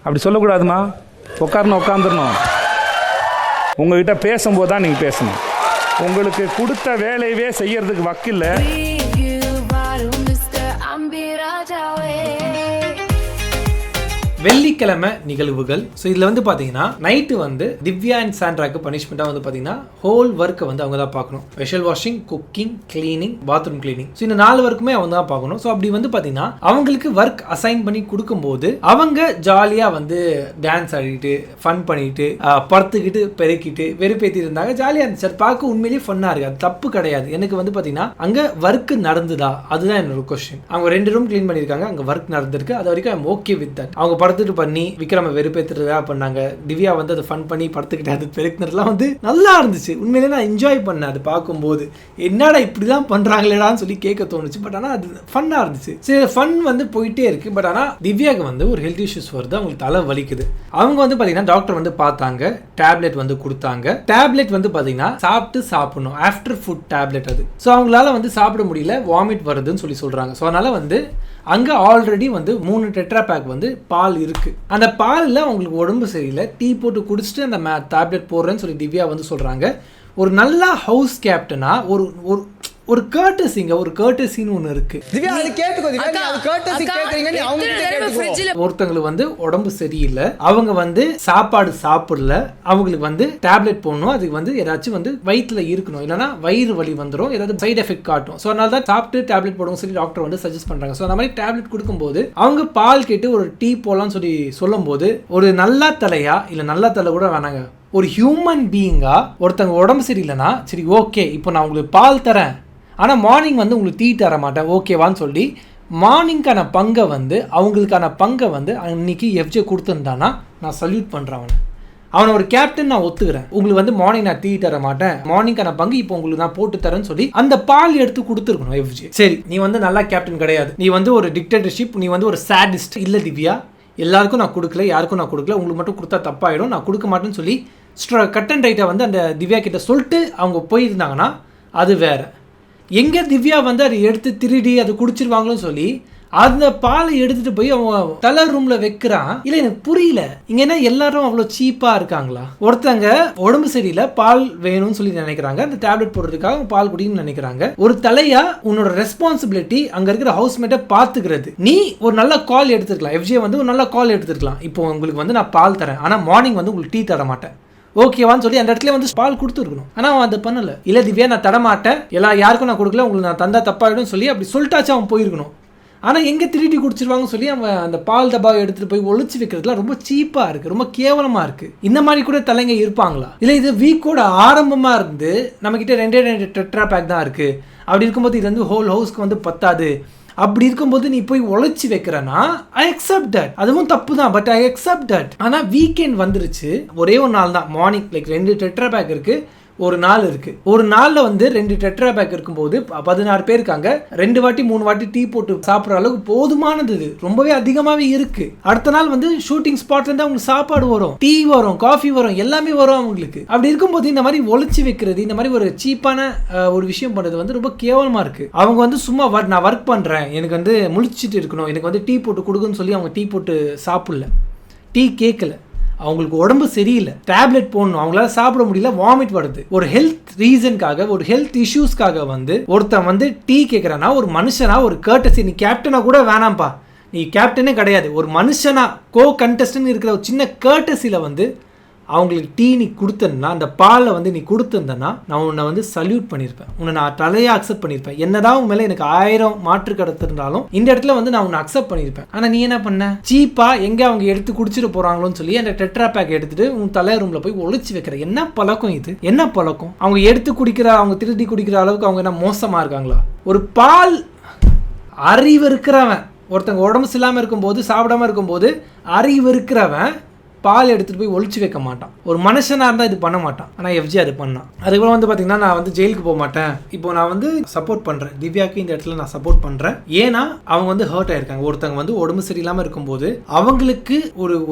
அப்படி சொல்லக்கூடாதுமா. உட்காரணும், உட்காந்துடணும். உங்ககிட்ட பேசும்போது தான் நீங்கள் பேசணும். உங்களுக்கு கொடுத்த வேலையவே செய்யறதுக்கு வக்கில்லை. வெள்ளிக்கிழமை நிகழ்வுகள். ஸோ இதில் வந்து பார்த்தீங்கன்னா நைட்டு வந்து திவ்யா அண்ட் சாண்ட்ராக்கு பனிஷ்மெண்ட்டாக வந்து பார்த்தீங்கன்னா ஹோல் ஒர்க்கை வந்து அவங்க தான் பார்க்கணும். Vessel washing, cooking, cleaning, bathroom cleaning. So இந்த 4 ஒர்க்குமே அவங்க தான் பார்க்கணும். ஸோ அப்படி வந்து பார்த்தீங்கன்னா அவங்களுக்கு ஒர்க் அசைன் பண்ணி கொடுக்கும்போது அவங்க ஜாலியாக வந்து டான்ஸ் ஆடிட்டு ஃபன் பண்ணிட்டு படுத்துக்கிட்டு பெருக்கிட்டு வெறுப்பேற்றி இருந்தாங்க. ஜாலியாக இருந்துச்சு. அது பார்க்க உண்மையிலேயே ஃபன்னாக இருக்குது. அது தப்பு கிடையாது. எனக்கு வந்து பார்த்தீங்கன்னா அங்கே ஒர்க் நடந்துதா அதுதான் என்னோட கொஸ்டின். அவங்க 2 ரூம் கிளீன் பண்ணியிருக்காங்க, அங்கே ஒர்க் நடந்திருக்கு. அது வரைக்கும் ஐம் ஓகே வித் தட். அவங்க படுத்துட்டு பண்ணி விக்ரம வெறுப்பேற்றுறதா பண்ணாங்க. திவ்யா வந்து அதை ஃபன் பண்ணி படுத்துக்கிட்டு அது பெருக்கினதுலாம் வந்து நல்லா இருந்துச்சு. உண்மையிலே நான் என்ஜாய் பண்ணேன். அது பார்க்கும்போது என்னடா இப்படிலாம் பண்ணுறாங்களேடான்னு சொல்லி கேட்க தோணுச்சு. பட் ஆனால் அது ஃபன்னாக இருந்துச்சு. சரி, ஃபன் வந்து போயிட்டே இருக்கு. பட் ஆனால் திவ்யாவுக்கு வந்து ஒரு ஹெல்த் இஷ்யூஸ் வருது. அவங்களுக்கு தலை வலிக்குது. அவங்க வந்து பார்த்தீங்கன்னா டாக்டர் வந்து பார்த்தாங்க, டேப்லெட் வந்து கொடுத்தாங்க. டேப்லெட் வந்து பார்த்தீங்கன்னா சாப்பிடணும், ஆஃப்டர் ஃபுட் டேப்லெட் அது. ஸோ அவங்களால வந்து சாப்பிட முடியல, வாமிட் வருதுன்னு சொல்லி சொல்கிறாங்க. ஸோ அதனால வந்து அங்கே ஆல்ரெடி வந்து 3 டெட்ரா பேக் வந்து பால் இருக்குது. அந்த பாலில் அவங்களுக்கு உடம்பு சரியில்லை, டீ போட்டு குடிச்சிட்டு அந்த டேப்லெட் போடுறேன்னு சொல்லி திவ்யா வந்து சொல்கிறாங்க. ஒரு நல்ல ஹவுஸ் கேப்டனா ஒரு கர்ட்டசிங்க, ஒரு கர்ட்டசின்னு ஒன்று இருக்கு. ஒருத்தங்களுக்கு வந்து உடம்பு சரியில்லை, அவங்க வந்து சாப்பாடு சாப்பிடல, அவங்களுக்கு வந்து டேப்லெட் போடணும். அதுக்கு வந்து ஏதாச்சும் வந்து வயிற்றுல இருக்கணும், இல்லைன்னா வயிறு வலி வந்துடும், ஏதாவது சைட் எஃபெக்ட் காட்டும். ஸோ அதனால தான் சாப்பிட்டு டேப்லெட் போடுவோம் சொல்லி டாக்டர் வந்து சஜஸ்ட் பண்றாங்க. ஸோ அந்த மாதிரி டேப்லெட் கொடுக்கும்போது அவங்க பால் கேட்டு ஒரு டீ போடலாம்னு சொல்லி சொல்லும் போது ஒரு நல்லா தலையா இல்லை நல்லா தலை கூட வேணாங்க, ஒரு ஹியூமன் பீயிங்கா ஒருத்தங்க உடம்பு சரியில்லைன்னா சரி ஓகே இப்போ நான் உங்களுக்கு பால் தரேன், ஆனால் மார்னிங் வந்து உங்களுக்கு டீ தர மாட்டேன் ஓகேவான்னு சொல்லி மார்னிங்கான பங்கை வந்து அவங்களுக்கான பங்கை வந்து அன்னைக்கு எஃப்ஜே கொடுத்துருந்தானா நான் சல்யூட் பண்ணுறேன். அவனை ஒரு கேப்டன் நான் ஒத்துக்கிறேன். உங்களுக்கு வந்து மார்னிங் நான் டீ தர மாட்டேன், மார்னிங்கான பங்கு இப்போ உங்களுக்கு நான் போட்டு தரேன்னு சொல்லி அந்த பால் எடுத்து கொடுத்துருக்கணும் எஃப்ஜே. சரி, நீ வந்து நல்லா கேப்டன் கிடையாது, நீ வந்து ஒரு டிக்டேட்டர்ஷிப், நீ வந்து ஒரு சாடிஸ்ட். இல்லை திவ்யா, எல்லாருக்கும் நான் கொடுக்கல, யாருக்கும் நான் கொடுக்கல, உங்களுக்கு மட்டும் கொடுத்தா தப்பாயிடும், நான் கொடுக்க மாட்டேன்னு சொல்லி கட் அண்ட் ரைட்டை வந்து அந்த திவ்யா கிட்ட சொல்லிட்டு அவங்க போயிருந்தாங்கன்னா அது வேற. எங்கே திவ்யா வந்து அதை எடுத்து திருடி அதை குடிச்சிருவாங்களோன்னு சொல்லி அந்த பாலை எடுத்துட்டு போய் அவன் தலை ரூம்ல வைக்கிறான். இல்லை, எனக்கு புரியல. இங்க என்ன எல்லாரும் அவ்வளோ சீப்பா இருக்காங்களா? ஒருத்தங்க உடம்பு சரியில்லை, பால் வேணும்னு சொல்லி நினைக்கிறாங்க, அந்த டேப்லெட் போடுறதுக்காக பால் குடின்னு நினைக்கிறாங்க. ஒரு தலையா உன்னோட ரெஸ்பான்சிபிலிட்டி அங்க இருக்கிற ஹவுஸ்மேட்டை பாத்துக்கிறது. நீ ஒரு நல்ல கால் எடுத்துக்கலாம், எஃப்ஜே வந்து ஒரு நல்ல கால் எடுத்துக்கலாம். இப்போ உங்களுக்கு வந்து நான் பால் தரேன், ஆனா மார்னிங் வந்து உங்களுக்கு டீ தர மாட்டேன் ஓகேவான்னு சொல்லி அந்த இடத்துல வந்து பால் கொடுத்துருக்கணும். ஆனால் அவன் அதை பண்ணல. இல்லை திவ்யா, நான் தரமாட்டேன், யாருக்கும் நான் கொடுக்கல, உங்களுக்கு நான் தந்தா தப்பாயிடும் சொல்லி அப்படி சொல்லிட்டாச்சும் அவன் போயிருக்கணும். ஆனால் எங்கே திருடி குடிச்சிருவாங்கன்னு சொல்லி அவன் அந்த பால் டப்பாவை எடுத்துகிட்டு போய் ஒழிச்சு வைக்கிறதுலாம் ரொம்ப சீப்பாக இருக்குது, ரொம்ப கேவலமாக இருக்குது. இந்த மாதிரி கூட தலைங்க இருப்பாங்களா? இல்லை, இது வீக்கோட ஆரம்பமாக இருந்து நம்மக்கிட்ட 2 டெட்ரா பேக் தான் இருக்குது. அப்படி இருக்கும்போது இது வந்து ஹோல் ஹவுஸ்க்கு வந்து பத்தாது. அப்படி இருக்கும்போது நீ போய் உழைச்சி வைக்கிறனா ஐ அக்செப்ட் தட். அதுவும் தப்பு தான், பட் ஐ அக்செப்ட் தட். ஆனால் வீக்கெண்ட் வந்துருச்சு, ஒரே ஒரு நாள் தான் மார்னிங், லைக் 2 டெட்ரா பேக் இருக்குது, ஒரு நாள் இருக்கு. ஒரு நாளில் வந்து 2 டெட்ரா பேக் இருக்கும்போது 16 பேர் இருக்காங்க, 2 வாட்டி 3 வாட்டி டீ போட்டு சாப்பிட்ற அளவுக்கு போதுமானது. இது ரொம்பவே அதிகமாகவே இருக்கு. அடுத்த நாள் வந்து ஷூட்டிங் ஸ்பாட்ல இருந்து அவங்களுக்கு சாப்பாடு வரும், டீ வரும், காஃபி வரும், எல்லாமே வரும் அவங்களுக்கு. அப்படி இருக்கும்போது இந்த மாதிரி ஒழிச்சு வைக்கிறது, இந்த மாதிரி ஒரு சீப்பான ஒரு விஷயம் பண்றது வந்து ரொம்ப கேவலமா இருக்கு. அவங்க வந்து சும்மா நான் ஒர்க் பண்றேன், எனக்கு வந்து முழிச்சிட்டு இருக்கணும், எனக்கு வந்து டீ போட்டு கொடுக்குன்னு சொல்லி அவங்க டீ போட்டு சாப்பிடல, டீ கேட்கல. அவங்களுக்கு உடம்பு சரியில்லை, டேப்லெட் போடணும், அவங்களால சாப்பிட முடியல, வாமிட் வருது. ஒரு ஹெல்த் ரீசனுக்காக, ஒரு ஹெல்த் இஷ்யூஸ்க்காக வந்து ஒருத்தன் வந்து டீ கேட்குறான்னா ஒரு மனுஷனா, ஒரு கர்ட்டசி, நீ கேப்டனா கூட வேணாம்ப்பா, நீ கேப்டனே கிடையாது, ஒரு மனுஷனா கோ கண்டஸ்டன் இருக்கிற ஒரு சின்ன கர்ட்டசியில் வந்து அவங்களுக்கு டீ நீ கொடுத்தனா, அந்த பாலை வந்து நீ கொடுத்துருந்தனா நான் உன்னை வந்து சல்யூட் பண்ணியிருப்பேன், உன்னை நான் தலையாக அக்செப்ட் பண்ணியிருப்பேன். என்னதான் உன் மேலே எனக்கு 1000 மாற்று கருத்து இருந்தாலும் இந்த இடத்துல வந்து நான் உன்னை அக்செப்ட் பண்ணியிருப்பேன். ஆனால் நீ என்ன பண்ண, சீப்பா எங்கே அவங்க எடுத்து குடிச்சிட்டு போகிறாங்களோன்னு சொல்லி அந்த டெட்ரா பேக் எடுத்துட்டு உன் தலை ரூமில் போய் ஒழிச்சு வைக்கிற என்ன பழக்கம் இது? என்ன பழக்கம்? அவங்க எடுத்து குடிக்கிற, அவங்க திருடி குடிக்கிற அளவுக்கு அவங்க என்ன மோசமாக இருக்காங்களா? ஒரு பால் அறிவு இருக்கிறவன், ஒருத்தங்க உடம்பு சரியில்லாமல் இருக்கும்போது, சாப்பிடாம இருக்கும்போது அறிவு இருக்கிறவன் பால் எடுத்துகிட்டு போய் ஒழிச்சு வைக்க மாட்டான். ஒரு மனுஷனாக இருந்தால் இது பண்ண மாட்டான். ஆனால் எஃப்ஜே அது பண்ணான். அதுக்கப்புறம் வந்து பார்த்தீங்கன்னா நான் வந்து ஜெயிலுக்கு போக மாட்டேன், இப்போ நான் வந்து சப்போர்ட் பண்ணுறேன் திவ்யாவுக்கு, இந்த இடத்துல நான் சப்போர்ட் பண்ணுறேன். ஏன்னா அவங்க வந்து ஹர்ட் ஆயிருக்காங்க. ஒருத்தங்க வந்து உடம்பு சரியில்லாமல் இருக்கும்போது அவங்களுக்கு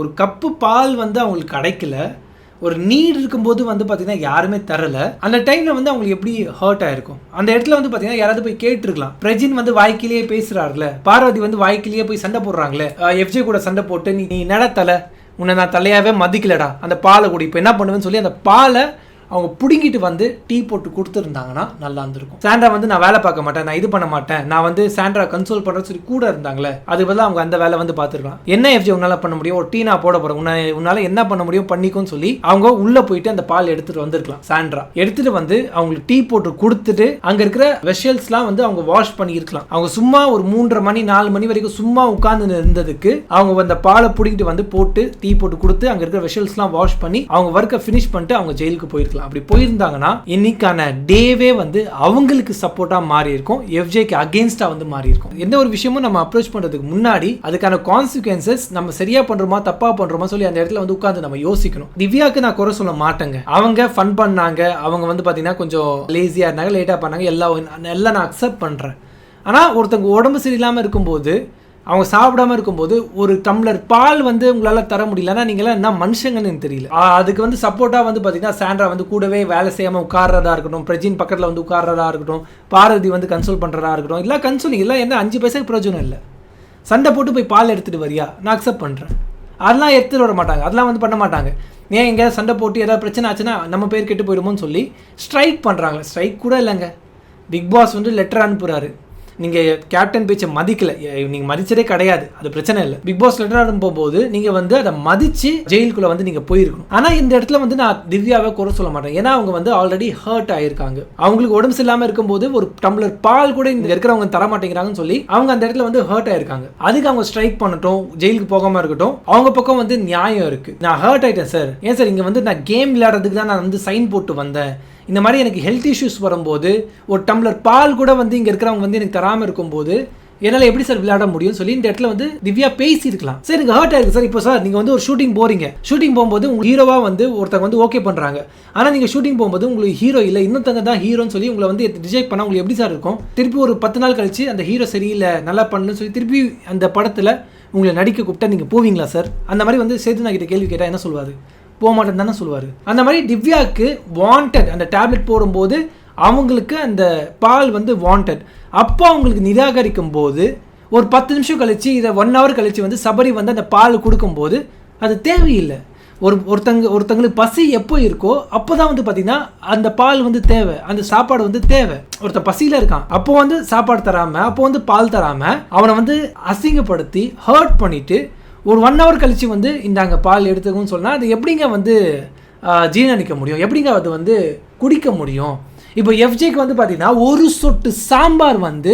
ஒரு கப்பு பால் வந்து அவங்களுக்கு கிடைக்கல, ஒரு நீட் இருக்கும்போது வந்து பார்த்தீங்கன்னா யாருமே தரல. அந்த டைமில் வந்து அவங்களுக்கு எப்படி ஹர்ட் ஆயிருக்கும்? அந்த இடத்துல வந்து பார்த்தீங்கன்னா யாராவது போய் கேட்டுருக்கலாம். பிரஜின் வந்து வாய்க்கிலேயே பேசுறாருல, பார்வதி வந்து வாய்க்கிலேயே போய் சண்டை போடுறாங்களே, எஃப்ஜே கூட சண்டை போட்டு நீ நடத்தலை உன்னை நான் தலையாவே மதிக்கலடா, அந்த பாலை குடி, இப்போ என்ன பண்ணுவேன்னு சொல்லி அந்த பாலை அவங்க பிடுங்கிட்டு வந்து டீ போட்டு கொடுத்துருந்தாங்கன்னா நல்லா இருந்திருக்கும். சாண்ட்ரா வந்து நான் வேலை பார்க்க மாட்டேன், நான் இது பண்ண மாட்டேன், நான் வந்து சாண்ட்ரா கன்சோல் பண்ணுறேன்னு சொல்லி கூட இருந்தாங்களே, அது பதிலாக அவங்க அந்த வேலை வந்து பார்த்துருக்கலாம். என்ன எஃப்ஜே உன்னால் பண்ண முடியும், ஒரு டீ நான் போட போகிறேன், உன்னால் என்ன பண்ண முடியும் பண்ணிக்கோன்னு சொல்லி அவங்க உள்ளே போயிட்டு அந்த பால் எடுத்துகிட்டு வந்திருக்கலாம். சாண்ட்ரா எடுத்துகிட்டு வந்து அவங்களுக்கு டீ போட்டு கொடுத்துட்டு அங்கே இருக்கிற வெஷல்ஸ்லாம் வந்து அவங்க வாஷ் பண்ணியிருக்கலாம். அவங்க சும்மா ஒரு 3:30 மணி 4 மணி வரைக்கும் சும்மா உட்கார்ந்து இருந்ததுக்கு அவங்க அந்த பாலை பிடிக்கிட்டு வந்து போட்டு டீ போட்டு கொடுத்து அங்கே இருக்கிற வெஷல்ஸ்லாம் வாஷ் பண்ணி அவங்க ஒர்க்கை ஃபினிஷ் பண்ணிட்டு அவங்க ஜெயிலுக்கு போயிருக்கலாம். அப்படி போயிருந்தாங்கன்னா இன்னைக்கான டேவே வந்து அவங்களுக்கு சப்போர்ட்டா மாறி இருக்கும், எஃப்ஜேக்கு அகேன்ஸ்டா வந்து மாறி இருக்கும். எந்த ஒரு விஷயமும் நம்ம அப்ரோச் பண்றதுக்கு முன்னாடி அதுக்கான கான்சிக்வன்சஸ் நம்ம சரியா பண்றோமா தப்பா பண்றோமா சொல்லி அந்த இடத்துல வந்து உட்கார்ந்து நம்ம யோசிக்கணும். திவ்யாக்கு நான் குறை சொல்ல மாட்டேங்க, அவங்க ஃபன் பண்ணாங்க, அவங்க வந்து பாத்தீங்கன்னா கொஞ்சம் லேசியா இருந்தாங்க, லேட்டா பண்ணாங்க, எல்லாம் நான் அக்செப்ட் பண்றேன். ஆனா ஒருத்தங்க உடம்பு சரியில்லாம இருக்கும்போது அவங்க சாப்பிடாம இருக்கும்போது ஒரு டம்ளர் பால் வந்து உங்களால தர முடியலன்னா நீங்களாம் என்ன மனுஷங்கன்னு தெரியல. அதுக்கு வந்து சப்போர்ட்டா வந்து பாத்தீங்கன்னா சாண்ட்ரா வந்து கூடவே வேலை செய்யாம உட்கார்றதா இருக்கட்டும், பிரஜின் பக்கத்துல வந்து உட்கார்றதா இருக்கட்டும், பார்வதி வந்து கன்சோல் பண்றதா இருக்கட்டும், இல்ல கன்சோலிங் இல்ல என்ன 5 பைசாக்கு பிரயோஜனம் இல்லை. சண்டை போட்டு போய் பால் எடுத்துட்டு வரியா, நான் அக்செப்ட் பண்றேன். அதெல்லாம் எடுத்துட்டு வர மாட்டாங்க, அதெல்லாம் வந்து பண்ண மாட்டாங்க. ஏன் எங்கேயாவது சண்டை போட்டு ஏதாவது பிரச்சனை ஆச்சுன்னா நம்ம பேர் கெட்டு போயிடுமோன்னு சொல்லி ஸ்ட்ரைக் பண்றாங்க. ஸ்ட்ரைக் கூட இல்லைங்க, பிக் பாஸ் வந்து லெட்டர் அனுப்புறாரு, நீங்கள் கேப்டன் பேச்சை மதிக்கல, நீங்கள் மதிச்சதே கிடையாது, அது பிரச்சனை இல்லை. பிக் பாஸ் லெட்டர் அனுப்பும்போது நீங்கள் வந்து அதை மதிச்சு ஜெயிலுக்குள்ள வந்து நீங்கள் போயிருக்கணும். ஆனால் இந்த இடத்துல வந்து நான் திவ்யாவை குறை சொல்ல மாட்டேன், ஏன்னா அவங்க வந்து ஆல்ரெடி ஹர்ட் ஆயிருக்காங்க. அவங்களுக்கு உடம்பு சரியில்லாமல் இருக்கும்போது ஒரு டம்ளர் பால் கூட இங்கே இருக்கிறவங்க தர மாட்டேங்கிறாங்கன்னு சொல்லி அவங்க அந்த இடத்துல வந்து ஹர்ட் ஆயிருக்காங்க. அதுக்கு அவங்க ஸ்ட்ரைக் பண்ணட்டும், ஜெயிலுக்கு போகாமல் இருக்கட்டும், அவங்க பக்கம் வந்து நியாயம் இருக்கு. நான் ஹர்ட் ஆயிட்டேன் சார், ஏன் சார் இங்கே வந்து நான் கேம் விளையாடுறதுக்கு தான் நான் வந்து சைன் போட்டு வந்தேன், இந்த மாதிரி எனக்கு ஹெல்த் இஷ்யூஸ் வரும்போது ஒரு டம்ளர் பால் கூட வந்து இங்கே இருக்கிறவங்க வந்து எனக்கு தராமல் இருக்கும்போது என்னால் எப்படி சார் விளையாட முடியும்னு சொல்லி இந்த இடத்துல வந்து திவ்யா பேசியிருக்கலாம். சார் எனக்கு ஹர்ட் ஆயிருக்கு சார். இப்போ சார் நீங்கள் வந்து ஒரு ஷூட்டிங் போறீங்க, ஷூட்டிங் போகும்போது உங்களுக்கு ஹீரோவாக வந்து ஒருத்தங்க வந்து ஓகே பண்ணுறாங்க, ஆனால் நீங்கள் ஷூட்டிங் போகும்போது உங்களுக்கு ஹீரோ இல்லை, இன்னொருத்தங்க தான் ஹீரோன்னு சொல்லி உங்களை வந்து ரிஜெக்ட் பண்ணால் உங்களுக்கு எப்படி சார் இருக்கும்? திருப்பி ஒரு 10 நாள் கழிச்சு அந்த ஹீரோ சரியில்லை நல்லா பண்ணுன்னு சொல்லி திருப்பி அந்த படத்தில் உங்களை நடிக்க கூப்பிட்டா நீங்கள் போவீங்களா சார்? அந்த மாதிரி வந்து சேதுனா கிட்ட கேள்வி கேட்டால் என்ன சொல்லுவார்? போக மாட்டேன்னு தானே சொல்லுவார். அந்த மாதிரி திவ்யாவுக்கு வாண்டட் அந்த டேப்லெட் போடும்போது அவங்களுக்கு அந்த பால் வந்து வாண்டட், அப்போ அவங்களுக்கு நிராகரிக்கும் போது ஒரு 10 நிமிஷம் கழிச்சு இதை 1 hour கழிச்சு வந்து சபரி வந்து அந்த பால் கொடுக்கும்போது அது தேவையில்லை. ஒருத்தங்களுக்கு பசி எப்போ இருக்கோ அப்போதான் வந்து பார்த்தீங்கன்னா அந்த பால் வந்து தேவை, அந்த சாப்பாடு வந்து தேவை. ஒருத்தன் பசியில் இருக்கான், அப்போ வந்து சாப்பாடு தராமல், அப்போ வந்து பால் தராமல் அவனை வந்து அசிங்கப்படுத்தி ஹர்ட் பண்ணிட்டு ஒரு 1 hour கழிச்சு வந்து இந்தாங்க பால் எடுத்துக்கணும்னு சொன்னால் அது எப்படிங்க வந்து ஜீரணிக்க முடியும், எப்படிங்க அது வந்து குடிக்க முடியும்? இப்போ எஃப்ஜேக்கு வந்து பார்த்தீங்கன்னா ஒரு சொட்டு சாம்பார் வந்து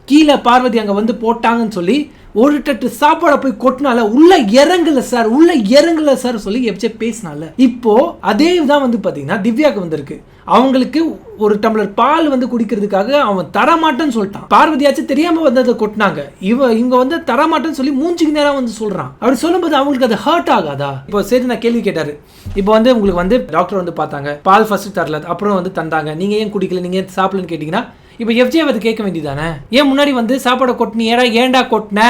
கீழே பார்வதி அங்கே வந்து போட்டாங்கன்னு சொல்லி ஒரு தட்டு சாப்பாடை போய் கொட்டினால உள்ள இறங்கல சார் சொல்லி எஃப்ஜே பேசினால. இப்போ அதே தான் வந்து பார்த்தீங்கன்னா திவ்யாவுக்கு வந்திருக்கு. அவங்களுக்கு ஒரு டம்ளர் பால் வந்து குடிக்கிறதுக்காக அவன் தரமாட்டேன்னு சொல்லிட்டான். பார்வதியாச்சும் தெரியாம வந்து அதை கொட்டினாங்க, இவங்க வந்து தரமாட்டேன்னு சொல்லி மூஞ்சிக்கு நேரம் வந்து சொல்றான். அப்படி சொல்லும்போது அவங்களுக்கு அது ஹர்ட் ஆகாதா? இப்போ சரி நான் கேள்வி கேட்டாரு, இப்போ வந்து உங்களுக்கு வந்து டாக்டர் வந்து பார்த்தாங்க, பால் ஃபர்ஸ்ட் தரல, அப்புறம் வந்து தந்தாங்க, நீங்க ஏன் குடிக்கல, நீங்க ஏன் சாப்பிடலன்னு கேட்டீங்கன்னா இப்போ எஃப்ஜே அதை கேட்க வேண்டியதானே? ஏன் முன்னாடி வந்து சாப்பாடை கொட்டினி, ஏன்டா கொட்டின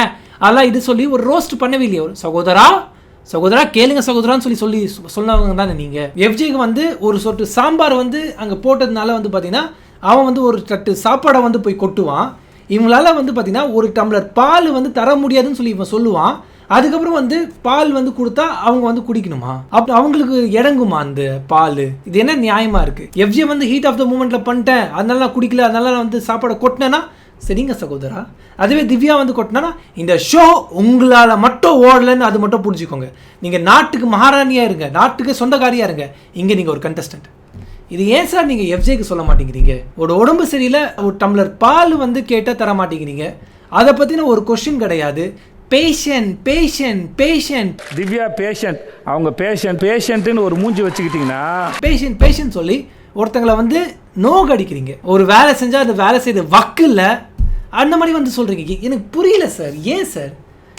அதெல்லாம் இது சொல்லி ஒரு ரோஸ்ட் பண்ணவே இல்லையா? ஒரு சகோதரா கேளுங்க சகோதரான்னு சொன்னவங்க தானே நீங்க. எஃப்ஜேக்கு வந்து ஒரு சொட்டு சாம்பார் வந்து அங்கே போட்டதுனால வந்து பார்த்தீங்கன்னா அவன் வந்து ஒரு தட்டு சாப்பாடை வந்து போய் கொட்டுவான். இவங்களால வந்து பார்த்தீங்கன்னா ஒரு டம்ளர் பால் வந்து தர முடியாதுன்னு சொல்லி இவன் சொல்லுவான். அதுக்கப்புறம் வந்து பால் வந்து கொடுத்தா அவங்க வந்து குடிக்கணுமா? அப்போ அவங்களுக்கு இறங்குமா அந்த பால்? இது என்ன நியாயமா இருக்கு? எஃப்ஜே வந்து ஹீட் ஆஃப் த மூமெண்ட்ல பண்ணிட்டேன், அதனால நான் குடிக்கல, அதனால நான் வந்து சாப்பாடை கொட்டினேன்னா சரிங்க சகோதரா. அதுவே திவ்யா வந்து கொட்டினா இந்த ஷோ உங்களால் மட்டும் ஓடலன்னு அது மட்டும் புரிஞ்சுக்கோங்க. நீங்கள் நாட்டுக்கு மகாராணியாக இருங்க, நாட்டுக்கு சொந்தக்காரியாக இருங்க, இங்கே நீங்கள் ஒரு கண்டஸ்டன்ட். இது ஏன் சார் நீங்கள் எஃப்ஜேக்கு சொல்ல மாட்டேங்கிறீங்க? ஒரு உடம்பு சரியில்லை, ஒரு டம்ளர் பால் வந்து கேட்டால் தர மாட்டேங்கிறீங்க, அதை பற்றின ஒரு கொஸ்டின் கிடையாது. பேஷண்ட் திவ்யா பேஷண்ட், அவங்க பேஷண்ட்னு ஒரு மூஞ்சி வச்சுக்கிட்டீங்கன்னா பேஷண்ட் சொல்லி ஒருத்தங்களை வந்து நோகடிக்கிறீங்க. ஒரு வேலை செஞ்சால் அந்த வேலை செய்த வக்கில்ல அந்த மாதிரி வந்து சொல்கிறீங்க. எனக்கு புரியல சார், ஏன் சார்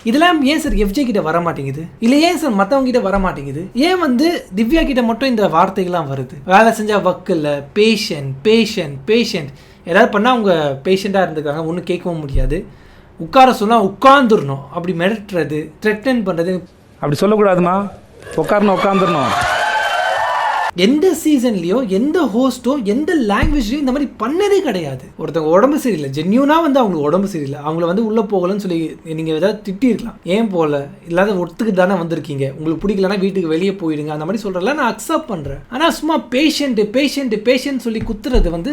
இதெல்லாம் ஏன் சார் எஃப்ஜே கிட்ட வர மாட்டேங்குது? இல்லை ஏன் சார் மற்றவங்க கிட்ட வர மாட்டேங்குது? ஏன் வந்து திவ்யா கிட்ட மட்டும் இந்த வார்த்தைகள்லாம் வருது? வேலை செஞ்சால் வக்கில்ல, பேஷண்ட் ஏதாவது பண்ணால் அவங்க பேஷண்ட்டாக இருந்துக்காங்க, ஒன்றும் கேட்கவும் முடியாது, உட்கார சொன்னால் உட்காந்துடணும், அப்படி மிரட்டுறது, த்ரெட்டன் பண்ணுறது. அப்படி சொல்லக்கூடாதுமா, உட்காரணும் உட்காந்துடணும். எந்த சீசன்லயும் எந்த ஹோஸ்டும் எந்த லாங்குவேஜ்லயும் இந்த மாதிரி பண்ணதே கிடையாது. ஒருத்தவங்க உடம்பு சரியில்லை, ஜென்யூனா வந்து அவங்களுக்கு உடம்பு சரியில்லை, அவங்கள வந்து உள்ள போகலன்னு சொல்லி நீங்க ஏதாவது திட்டி இருக்கலாம். ஏன் போகல, இல்லாத ஒத்துக்கு தானே வந்திருக்கீங்க, உங்களுக்கு பிடிக்கலன்னா வீட்டுக்கு வெளியே போயிடுங்க, அந்த மாதிரி சொல்றல நான் அக்செப்ட் பண்றேன். ஆனா சும்மா பேஷண்ட் சொல்லி குத்துறது வந்து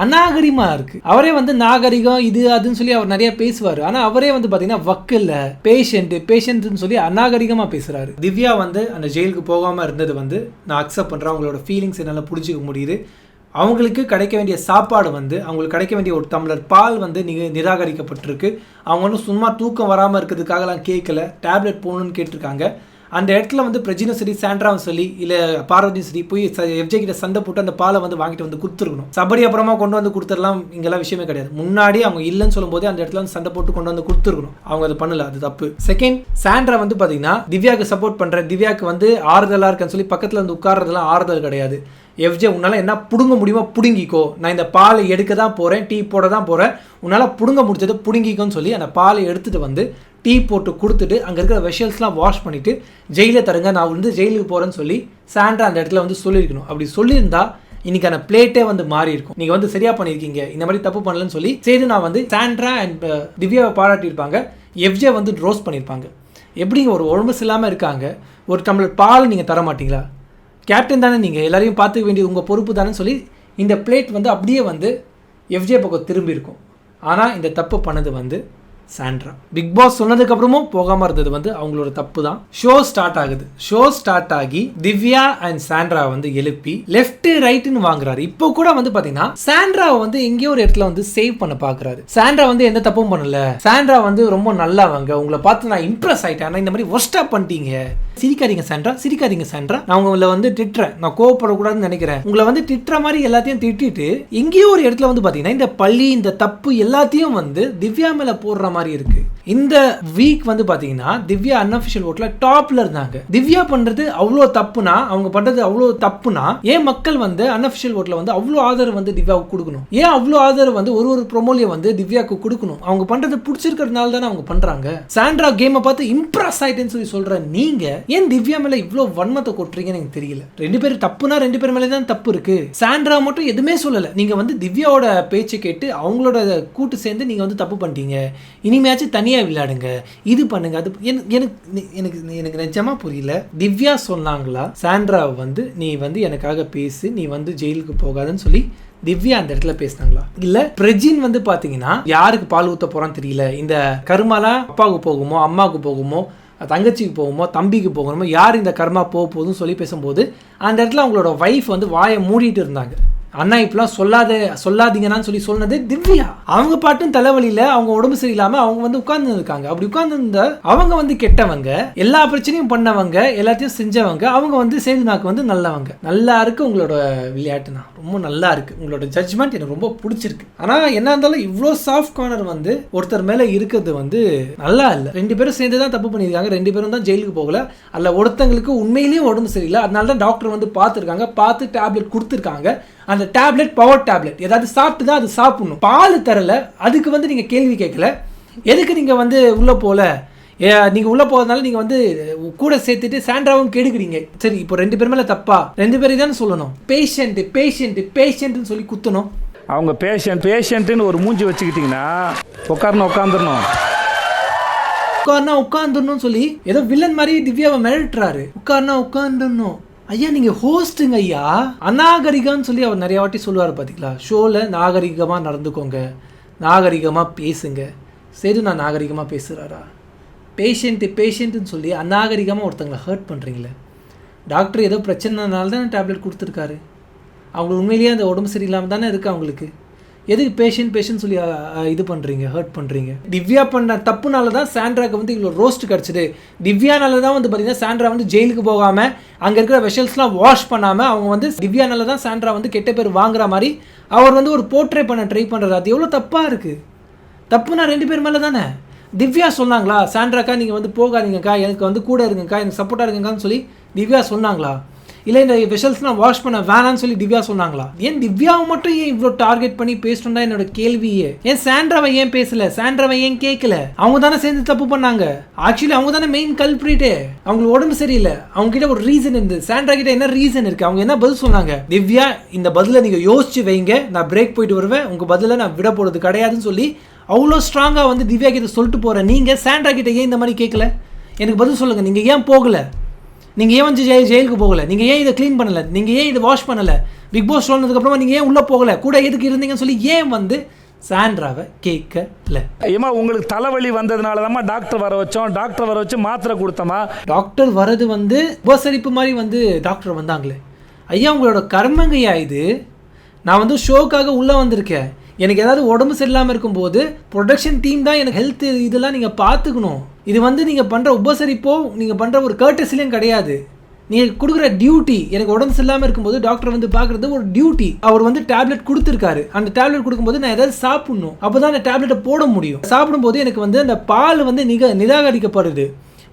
அநாகரிகமா இருக்கு. அவரே வந்து நாகரிகம் இது அதுன்னு சொல்லி அவர் நிறைய பேசுவாரு. ஆனா அவரே வந்து பாத்தீங்கன்னா வக்கல்ல பேஷண்ட் சொல்லி அநாகரிகமா பேசுறாரு. திவ்யா வந்து அந்த ஜெயிலுக்கு போகாம இருந்தது வந்து நான் அக்செப்ட் பண்றேன். அவங்களோட ஃபீலிங்ஸ் என்னால புரிஞ்சுக்க முடியுது. அவங்களுக்கு கிடைக்க வேண்டிய சாப்பாடு வந்து, அவங்களுக்கு கிடைக்க வேண்டிய ஒரு டம்ளர் பால் வந்து நிராகரிக்கப்பட்டிருக்கு. அவங்க வந்து சும்மா தூக்கம் வராமல் இருக்கிறதுக்காகலாம் கேட்கல, டேப்லெட் போகணுன்னு கேட்டிருக்காங்க. அந்த இடத்துல வந்து பிரஜினும் சரி, சாண்ட்ராவும் சரி, இல்லை பார்வதியும் சரி போய் எஃப்ஜே கிட்ட சண்டை போட்டு அந்த பாலை வந்து வாங்கிட்டு வந்து கொடுத்துருக்கணும். சபடி அப்புறமா கொண்டு வந்து கொடுத்துடலாம், இங்கெல்லாம் விஷயமே கிடையாது. முன்னாடி அவங்க இல்லைன்னு சொல்லும் போதே அந்த இடத்துல வந்து சண்டை போட்டு கொண்டு வந்து கொடுத்துருக்கணும். அவங்க அதை பண்ணல, அது தப்பு. செகண்ட், சாண்ட்ரா வந்து பார்த்தீங்கன்னா திவ்யாவுக்கு சப்போர்ட் பண்ணுறேன், திவ்யாவுக்கு வந்து ஆறுதலாக இருக்கேன்னு சொல்லி பக்கத்தில் வந்து உட்கார்றதுலாம் ஆறுதல் கிடையாது. எஃப்ஜே உன்னால் என்ன பிடுங்க முடியுமோ பிடுங்கிக்கோ, நான் இந்த பாலை எடுக்க தான் போகிறேன், டீ போட தான் போகிறேன், உன்னால் பிடுங்க முடிச்சதை பிடுங்கிக்கோன்னு சொல்லி அந்த பாலை எடுத்துகிட்டு வந்து டீ போட்டு கொடுத்துட்டு அங்கே இருக்கிற வெஷல்ஸ்லாம் வாஷ் பண்ணிவிட்டு ஜெயிலில் தருங்க, நான் வந்து ஜெயிலுக்கு போகிறேன்னு சொல்லி சாண்ட்ரா அந்த இடத்துல வந்து சொல்லியிருக்கணும். அப்படி சொல்லியிருந்தா இன்னைக்கான பிளேட்டே வந்து மாறி இருக்கும். நீங்கள் வந்து சரியாக பண்ணியிருக்கீங்க, இந்த மாதிரி தப்பு பண்ணலன்னு சொல்லி சரி நான் வந்து சாண்ட்ரா அண்ட் திவ்யாவை பாராட்டியிருப்பாங்க, எஃப்ஜே வந்து ரோஸ்ட் பண்ணியிருப்பாங்க. எப்படிங்க ஒரு உடம்பு இல்லாமல் இருக்காங்க, ஒரு டம்ளர் பால் நீங்கள் தர மாட்டீங்களா? கேப்டன் தானே, நீங்கள் எல்லாரையும் பார்த்துக்க வேண்டியது உங்கள் பொறுப்பு தானே சொல்லி இந்த பிளேட் வந்து அப்படியே வந்து எஃப்ஜே பக்கம் திரும்பி இருக்கும். ஆனால் இந்த தப்பு பண்ணது வந்து சாண்ட்ரா. பிக் பாஸ் சொன்னதுக்கு அப்புறமும் போகாம இருந்தது வந்து அவங்களோட தப்பு தான். ஷோ ஸ்டார்ட் ஆகுது. ஷோ ஸ்டார்ட் ஆகி திவ்யா அண்ட் சாண்ட்ரா வந்து எழுப்பி லெஃப்ட் ரைட்னு வாங்குறாரு. இப்போ கூட வந்து பாத்தீங்கன்னா சாண்ட்ராவை வந்து எங்கேயோ ஒரு இடத்துல வந்து சேவ் பண்ண பாக்குறாரு. சாண்ட்ரா வந்து எந்த தப்பும் பண்ணல, சாண்ட்ரா வந்து ரொம்ப நல்லவங்க, உங்களை பார்த்து நான் இம்ப்ரெஸ் ஆயிட்டேன், இந்த மாதிரி ஒர்ஸ்டா பண்ணிட்டீங்க, சிரிக்காதீங்க சாண்ட்ரா, சிரிக்காதீங்க சாண்ட்ரா, நான் உங்களை வந்து திட்டுறேன், நான் கோவப்படக்கூடாதுன்னு நினைக்கிறேன், உங்களை வந்து திட்டுற மாதிரி எல்லாத்தையும் திட்டிட்டு எங்கேயோ ஒரு இடத்துல வந்து பாத்தீங்கன்னா இந்த பள்ளி இந்த தப்பு எல்லாத்தையும் வந்து திவ்யா மேல போடுற மாதிரி இருக்கு. இந்த வீக் வந்து பாத்தீங்கன்னா திவ்யா அன்அஃபிஷியல் ஓட்ல டாப்ல இருந்தாங்க. திவ்யா பண்றது அவ்வளோ தப்புனா, அவங்க பண்றது அவ்வளோ தப்புனா, ஏன் மக்கள் வந்து அன்அஃபிஷியல் ஓட்ல வந்து அவ்வளோ ஆதரவு வந்து திவ்யாவுக்கு கொடுக்கணும்? ஏன் அவ்வளோ ஆதரவு வந்து ஒரு ப்ரோமோலியை வந்து திவ்யாவுக்கு கொடுக்கணும்? அவங்க பண்றது பிடிச்சிருக்கிறதுனால தானே அவங்க பண்றாங்க. சாண்ட்ரா கேமை பார்த்து இம்ப்ரெஸ் ஆயிட்டேன்னு சொல்லி சொல்ற நீங்க ஏன் திவ்யா மேல இவ்வளோ வன்மத்தை கொட்டுறீங்கன்னு எனக்கு தெரியல. ரெண்டு பேரும் தப்புனா ரெண்டு பேர் மேலே தான் தப்பு இருக்கு. சாண்ட்ரா மட்டும் எதுவுமே சொல்லல. நீங்க வந்து திவ்யாவோட பேச்சு கேட்டு அவங்களோட கூட்டு சேர்ந்து நீங்க வந்து தப்பு பண்ணிட்டீங்க, இனிமேயாச்சும் தனியா விளையாடுங்க, இது பண்ணுங்க, அது எனக்கு நிஜமா புரியல. திவ்யா சொன்னாங்களா சாண்ட்ரா வந்து நீ வந்து எனக்காக பேசு, நீ வந்து ஜெயிலுக்கு போகாதுன்னு சொல்லி திவ்யா அந்த இடத்துல பேசினாங்களா? இல்ல பிரஜின் வந்து பாத்தீங்கன்னா யாருக்கு பால் ஊத்த போறான்னு தெரியல, இந்த கர்மாலா அப்பாவுக்கு போகுமோ அம்மாவுக்கு போகுமோ தங்கச்சிக்கு போகுமோ தம்பிக்கு போகணுமோ, யார் இந்த கர்மா போக போகுதுன்னு சொல்லி பேசும்போது அந்த இடத்துல அவங்களோட வைஃப் வந்து வாயை மூடிட்டு இருந்தாங்க. அண்ணா இப்பெல்லாம் சொல்லாதீங்கன்னு சொல்லி சொன்னது திவ்யா. அவங்க பாட்டும் தலைவலியில அவங்க உடம்பு சரியில்லாம அவங்க வந்து உட்கார்ந்து இருக்காங்க. அப்படி உட்கார்ந்து இருந்த அவங்க வந்து கெட்டவங்க, எல்லா பிரச்சனையும் பண்ணவங்க, எல்லாத்தையும் செஞ்சவங்க, அவங்க வந்து சேதுனாக்கு வந்து நல்லவங்க. நல்லா இருக்கு உங்களோட விளையாட்டுனா, ரொம்ப நல்லா இருக்கு, உங்களோட ஜட்ஜ்மெண்ட் எனக்கு ரொம்ப பிடிச்சிருக்கு. ஆனா என்ன இருந்தாலும் இவ்வளோ சாஃப்ட் கார்னர் வந்து ஒருத்தர் மேல இருக்கிறது வந்து நல்லா இல்லை. ரெண்டு பேரும் சேர்ந்து தான் தப்பு பண்ணியிருக்காங்க, ரெண்டு பேரும் தான் ஜெயிலுக்கு போகல. அல்ல ஒருத்தங்களுக்கு உண்மையிலேயே உடம்பு சரியில்லை, அதனால தான் டாக்டர் வந்து பார்த்துருக்காங்க, பார்த்து டேப்லெட் கொடுத்துருக்காங்க. அந்த டேப்லெட் பவர் டேப்லெட், ஏதாவது சாப்பிட்டு தான் அது சாப்பிடணும். பால் தரல, அதுக்கு வந்து நீங்க கேள்வி கேட்கல. எதுக்கு நீங்க வந்து உள்ள போல, நீங்க உள்ள போறதுனால நீங்க வந்து கூட சேர்த்துட்டு சாண்ட்ராவும் கெடுக்குறீங்க. சரி, இப்போ ரெண்டு பேர் மேல தப்பா? ரெண்டு பேரும் தானே சொல்லணும். பேஷண்ட் சொல்லி குத்தணும். அவங்க பேஷண்ட்னு ஒரு மூஞ்சி வச்சுக்கிட்டீங்கன்னா உட்காந்துடணும் சொல்லி ஏதோ வில்லன் மாதிரி திவ்யாவை மிரட்டுறாரு. உட்காந்துடணும். ஐயா நீங்க ஹோஸ்ட்டுங்க ஐயா, அநாகரிகம்னு சொல்லி அவர் நிறைய வாட்டி சொல்லுவார் பார்த்தீங்களா ஷோவில். நாகரிகமாக நடந்துக்கோங்க, நாகரிகமாக பேசுங்க. சரி, நான் நாகரிகமாக பேசுகிறாரா? பேஷண்ட்டுன்னு சொல்லி அநாகரிகமாக ஒருத்தங்களை ஹர்ட் பண்ணுறீங்களே. டாக்டர் ஏதோ பிரச்சனைனால தான் டேப்லெட் கொடுத்துருக்காரு, அவங்க உண்மையிலேயே அந்த உடம்பு சரியில்லாமல் தானே இருக்குது அவங்களுக்கு. எதுக்கு பேஷண்ட் சொல்லி இது பண்ணுறீங்க, ஹர்ட் பண்ணுறீங்க? திவ்யா பண்ண தப்புனால தான் சாண்ட்ராக்கு வந்து இவ்வளோ ரோஸ்ட் கிடச்சிது. திவ்யானால தான் வந்து பார்த்தீங்கன்னா சாண்ட்ரா வந்து ஜெயிலுக்கு போகாமல் அங்கே இருக்கிற வெஷல்ஸ்லாம் வாஷ் பண்ணாமல் அவங்க வந்து திவ்யானால தான் சாண்ட்ரா வந்து கெட்ட பேர் வாங்குற மாதிரி அவர் வந்து ஒரு போர்ட்ரே பண்ண ட்ரை பண்ணுறது. அது எவ்வளோ தப்பாக இருக்குது? தப்புனா ரெண்டு பேர் மேலே தானே. திவ்யா சொன்னாங்களா சாண்ட்ராக்கா நீங்கள் வந்து போகாதீங்கக்கா, எனக்கு வந்து கூட இருங்கக்கா, எனக்கு சப்போர்ட்டாக இருங்கக்கான்னு சொல்லி திவ்யா சொன்னாங்களா? இல்லை இந்த வெஷல்ஸ்லாம் வாஷ் பண்ண வேணான்னு சொல்லி திவ்யா சொன்னாங்களா? ஏன் திவ்யாவை மட்டும் ஏன் இவ்வளோ டார்கெட் பண்ணி பேசணும் தான் என்னோட கேள்வியே. ஏன் சாண்ட்ராவை ஏன் பேசல, சாண்ட்ராவை ஏன் கேட்கல? அவங்க தானே சேர்ந்து தப்பு பண்ணாங்க. ஆக்சுவலி அவங்க தானே மெயின் கல்பிரிட்டே. அவங்களுக்கு உடம்பு சரியில்லை, அவங்க கிட்ட ஒரு ரீசன் இருந்து. சாண்ட்ரா கிட்ட என்ன ரீசன் இருக்கு? அவங்க என்ன பதில் சொன்னாங்க? திவ்யா இந்த பதிலை நீங்க யோசிச்சு வைங்க, நான் பிரேக் போயிட்டு வருவேன், உங்க பதிலை நான் விட போறது கிடையாதுன்னு சொல்லி அவ்வளோ ஸ்ட்ராங்காக வந்து திவ்யா கிட்ட சொல்லிட்டு போகிறேன். நீங்கள் சாண்ட்ரா கிட்ட ஏன் இந்த மாதிரி கேட்கல? எனக்கு பதில் சொல்லுங்கள். நீங்கள் ஏன் போகலை? நீங்கள் ஏன் வந்து ஜெயிலுக்கு போகலை? நீங்கள் ஏன் இதை க்ளீன் பண்ணலை? நீங்கள் ஏன் இதை வாஷ் பண்ணலை? பிக் பாஸ் சொன்னதுக்கப்புறமா நீங்கள் ஏன் உள்ளே போகலை? கூட எதுக்கு இருந்தீங்கன்னு சொல்லி ஏன் வந்து சாண்ட்ராவை கேட்கல? ஏமா உங்களுக்கு தலைவலி வந்ததுனால தான் டாக்டர் வர வச்சோம், டாக்டர் வர வச்சு மாத்திரை கொடுத்தோமா. டாக்டர் வரது வந்து உபசரிப்பு மாதிரி வந்து டாக்டர் வந்தாங்களே. ஐயா உங்களோட கர்மங்கையா இது. நான் வந்து ஷோக்காக உள்ளே வந்திருக்கேன். எனக்கு ஏதாவது உடம்பு சரியில்லாமல் இருக்கும்போது ப்ரொடக்ஷன் டீம் தான் எனக்கு ஹெல்த் இதெல்லாம் நீங்கள் பார்த்துக்கணும். இது வந்து நீங்கள் பண்ணுற உபசரிப்போ நீங்கள் பண்ணுற ஒரு கர்ட்டசிலையும் கிடையாது. நீங்கள் கொடுக்குற டியூட்டி. எனக்கு உடம்பு சரியில்லாமல் இருக்கும்போது டாக்டர் வந்து பார்க்குறது ஒரு டியூட்டி. அவர் வந்து டேப்லெட் கொடுத்துருக்காரு. அந்த டேப்லெட் கொடுக்கும்போது நான் ஏதாவது சாப்பிடணும். அப்போ தான் அந்த டேப்லெட்டை போட முடியும். சாப்பிடும்போது எனக்கு வந்து அந்த பால் வந்து நிராகரிக்கப்படுது.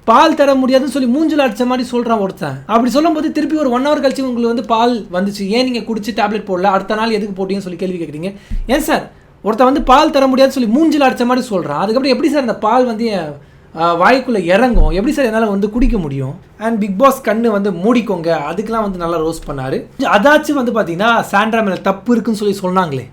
பால் தர முடியாதுன்னு சொல்லி மூஞ்சில் அடிச்ச மாதிரி சொல்கிறான் ஒருத்தன். அப்படி சொல்லும் போது திருப்பி ஒரு 1 hour கழிச்சு உங்களுக்கு வந்து பால் வந்துச்சு, ஏன் நீங்கள் குடிச்சு டேப்லெட் போடல, அடுத்த நாள் எதுக்கு போட்டீங்கன்னு சொல்லி கேள்வி கேட்குறீங்க. ஏன் சார் ஒருத்தன் வந்து பால் தர முடியாதுன்னு சொல்லி மூஞ்சில் அடிச்ச மாதிரி சொல்கிறான். அதுக்கப்புறம் எப்படி சார் அந்த பால் வந்து வாய்க்குள்ளே இறங்கும்? எப்படி சார் என்னால் வந்து குடிக்க முடியும்? அண்ட் பிக் பாஸ் கண்ணு வந்து மூடிக்கோங்க, அதுக்கெலாம் வந்து நல்லா ரோஸ்ட் பண்ணார். அதாச்சும் வந்து பார்த்தீங்கன்னா சாண்ட்ரா மேலே தப்பு இருக்குன்னு சொல்லி சொன்னாங்களே.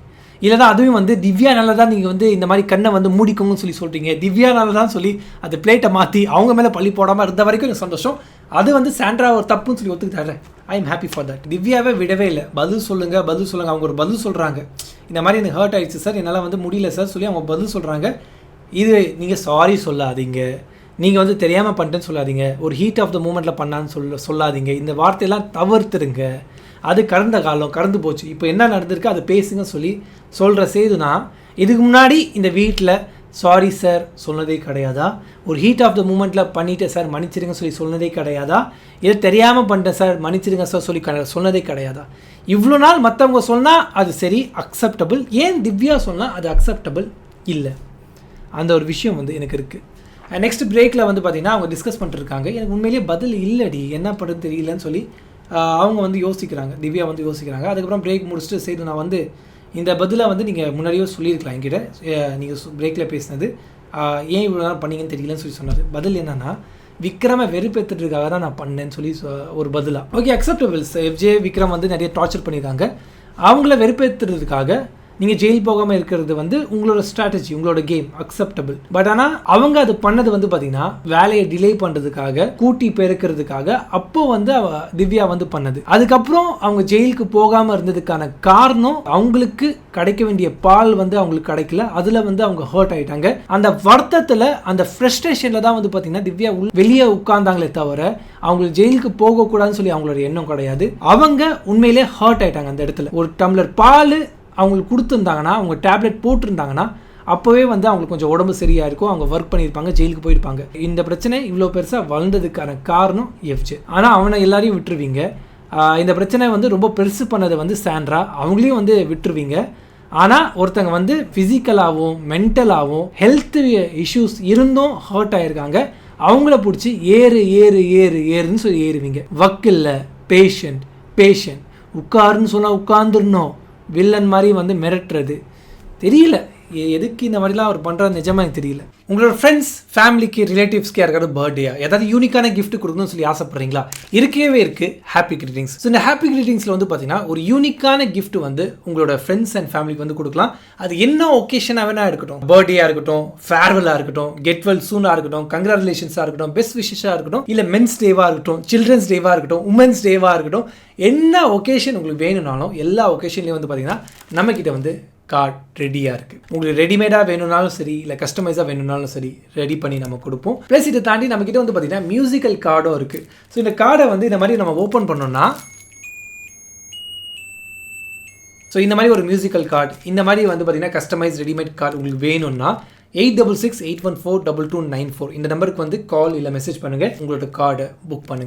இல்லைனா அதுவும் வந்து திவ்யானால தான் நீங்கள் வந்து இந்த மாதிரி கண்ணை வந்து மூடிக்கோங்கன்னு சொல்லி சொல்கிறீங்க. திவ்யானால தான் சொல்லி அந்த பிளேட்டை மாற்றி அவங்க மேலே பள்ளி போடாமல் இருந்த வரைக்கும் எனக்கு சந்தோஷம். அது வந்து சாண்ட்ரா ஒரு தப்புன்னு சொல்லி ஒத்துக்கிட்டாரு. I am happy for that. திவ்யாவே விடவே இல்லை. பதில் சொல்லுங்கள், பதில் சொல்லுங்கள். அவங்க ஒரு பதில் சொல்கிறாங்க, இந்த மாதிரி எனக்கு ஹர்ட் ஆயிடுச்சு சார், என்னால் வந்து முடியல சார் சொல்லி அவங்க பதில் சொல்கிறாங்க. இது நீங்கள் சாரி சொல்லாதீங்க, நீங்கள் வந்து தெரியாமல் பண்ணிட்டேன்னு சொல்லாதீங்க, ஒரு ஹீட் ஆஃப் த மூமெண்ட்டில் பண்ணான்னு சொல்லாதீங்க. இந்த வார்த்தையெல்லாம் தவிர்த்துருங்க. அது கடந்த காலம், கடந்து போச்சு. இப்போ என்ன நடந்திருக்கு அதை பேசுங்க சொல்லி சொல்கிற செய்துனா, இதுக்கு முன்னாடி இந்த வீட்டில் சாரி சார் சொன்னதே கிடையாதா? ஒரு ஹீட் ஆஃப் த மூமெண்ட்டில் பண்ணிவிட்டேன் சார் மன்னிச்சிருங்க சொல்லி சொன்னதே கிடையாதா? இதை தெரியாமல் பண்ணிட்டேன் சார் மன்னிச்சிருங்க சார் சொல்லி சொன்னதே கிடையாதா? இவ்வளோ நாள் மற்றவங்க சொன்னால் அது சரி, அக்செப்டபிள். ஏன் திவ்யா சொன்னால் அது அக்செப்டபிள் இல்லை? அந்த ஒரு விஷயம் வந்து எனக்கு இருக்குது. நெக்ஸ்ட் பிரேக்கில் வந்து பார்த்திங்கன்னா அவங்க டிஸ்கஸ் பண்ணிட்டுருக்காங்க. எனக்கு உண்மையிலேயே பதில் இல்லடி, என்ன பண்ணுறது தெரியலன்னு சொல்லி அவங்க வந்து யோசிக்கிறாங்க, திவ்யா வந்து யோசிக்கிறாங்க. அதுக்கப்புறம் பிரேக் முடிச்சுட்டு செய்து நான் வந்து இந்த பதிலை வந்து நீங்கள் முன்னாடியே சொல்லியிருக்கலாம் என்கிட்ட, நீங்கள் பிரேக்கில் பேசினது ஏன் இவ்வளோ நேரம் பண்ணீங்கன்னு தெரியலன்னு சொல்லி சொன்னார். பதில் என்னன்னா, விக்ரமை வெறுப்பேற்றுறதுக்காக தான் நான் பண்ணேன்னு சொல்லி ஒரு பதிலாக. ஓகே, அக்செப்டபிள்ஸ். எஃப்ஜே விக்ரம் வந்து நிறைய டார்ச்சர் பண்ணியிருக்காங்க. அவங்கள வெறுப்பேற்றுறதுக்காக நீங்கள் ஜெயில் போகாமல் இருக்கிறது வந்து உங்களோட ஸ்ட்ராட்டஜி, உங்களோட கேம், அக்செப்டபிள். பட் ஆனால் அவங்க அது பண்ணது வந்து பார்த்தீங்கன்னா வேலையை டிலே பண்ணுறதுக்காக, கூட்டி பெருக்கிறதுக்காக அப்போ வந்து திவ்யா வந்து பண்ணது. அதுக்கப்புறம் அவங்க ஜெயிலுக்கு போகாமல் இருந்ததுக்கான காரணம் அவங்களுக்கு கிடைக்க வேண்டிய பால் வந்து அவங்களுக்கு கிடைக்கல. அதில் வந்து அவங்க ஹர்ட் ஆகிட்டாங்க. அந்த வருத்தத்தில், அந்த ஃப்ரஸ்ட்ரேஷனில் தான் வந்து பார்த்தீங்கன்னா திவ்யா வெளியே உட்கார்ந்தாங்களே தவிர அவங்களுக்கு ஜெயிலுக்கு போகக்கூடாதுன்னு சொல்லி அவங்களோட எண்ணம் கிடையாது. அவங்க உண்மையிலே ஹர்ட் ஆகிட்டாங்க அந்த இடத்துல. ஒரு டம்ளர் பால் அவங்களுக்கு கொடுத்துருந்தாங்கன்னா, அவங்க டேப்லெட் போட்டிருந்தாங்கன்னா அப்போவே வந்து அவங்களுக்கு கொஞ்சம் உடம்பு சரியாக இருக்கும், அவங்க ஒர்க் பண்ணியிருப்பாங்க, ஜெயிலுக்கு போயிருப்பாங்க. இந்த பிரச்சனை இவ்வளோ பெருசாக வளர்ந்ததுக்கான காரணம் எஃப்ஜே. ஆனால் அவனை எல்லாரையும் விட்டுருவீங்க. இந்த பிரச்சனை வந்து ரொம்ப பெருசு பண்ணதை வந்து சாண்ட்ரா, அவங்களையும் வந்து விட்டுருவீங்க. ஆனால் ஒருத்தங்க வந்து ஃபிசிக்கலாகவும் மென்டலாகவும் ஹெல்த் இஷ்யூஸ் இருந்தும் ஹர்ட் ஆகிருக்காங்க. அவங்கள பிடிச்சி ஏறுன்னு சொல்லி ஏறுவீங்க. வக்கில்ல பேஷண்ட் உட்காருன்னு சொன்னால் உட்காந்துடணும். வில்லன் மாதிரி வந்து மிரட்டுறது தெரியல. எதுக்கு இந்த மாதிரிலாம் அவர் பண்ணுறது நிஜமாக எனக்கு தெரியல. உங்களோட ஃப்ரெண்ட்ஸ், ஃபேமிலிக்கு, ரிலேட்டிவ்ஸ்க்கு யாருக்காவது பர்த்டேயா ஏதாவது யூனிக்கான கிஃப்ட் கொடுக்கணும்னு சொல்லி ஆசைப்படுறீங்களா? இருக்கவே இருக்குது ஹாப்பி கிரீட்டிங்ஸ். ஸோ இந்த ஹாப்பி கிரீட்டிங்ஸில் வந்து பார்த்தீங்கன்னா ஒரு யூனிக்கான கிஃப்ட் வந்து உங்களோட ஃப்ரெண்ட்ஸ் அண்ட் ஃபேமிலிக்கு வந்து கொடுக்கலாம். அது என்ன ஒகேஷனாக வேணா இருக்கட்டும், பர்த்டேயாக இருக்கட்டும், ஃபேர்வெல்லாக இருக்கட்டும், கெட் வெல் சூனாக இருக்கட்டும், கங்க்ராச்சுலேஷன்ஸாக இருக்கட்டும், பெஸ்ட் விஷஸாக இருக்கட்டும், இல்லை மென்ஸ் டேவாக இருக்கட்டும், சில்ட்ரன்ஸ் டேவாக இருக்கட்டும், உமன்ஸ் டேவாக இருக்கட்டும், என்ன ஒகேஷன் உங்களுக்கு வேணும்னாலும் எல்லா ஒகேஷன்லேயும் வந்து பார்த்தீங்கன்னா நம்மக்கிட்ட வந்து கார்டு ரெடியாக இருக்குது. உங்களுக்கு ரெடிமேடாக வேணும்னாலும் சரி, இல்லை கஸ்டமைஸாக வேணும்னாலும் சரி, ரெடி பண்ணி நம்ம கொடுப்போம். ப்ளஸ் இதை தாண்டி நம்மக்கிட்ட வந்து பார்த்திங்கன்னா மியூசிக்கல் கார்டும் இருக்குது. ஸோ இந்த கார்டை வந்து இந்த மாதிரி நம்ம ஓப்பன் பண்ணோம்னா, ஸோ இந்த மாதிரி ஒரு மியூசிக்கல் கார்டு, இந்த மாதிரி வந்து பார்த்திங்கன்னா கஸ்டமைஸ் ரெடிமேட் கார்டு உங்களுக்கு வேணும்னா 8668142294 இந்த நம்பருக்கு வந்து கால் இல்லை மெசேஜ் பண்ணுங்கள், உங்களோட கார்டை புக் பண்ணுங்கள்.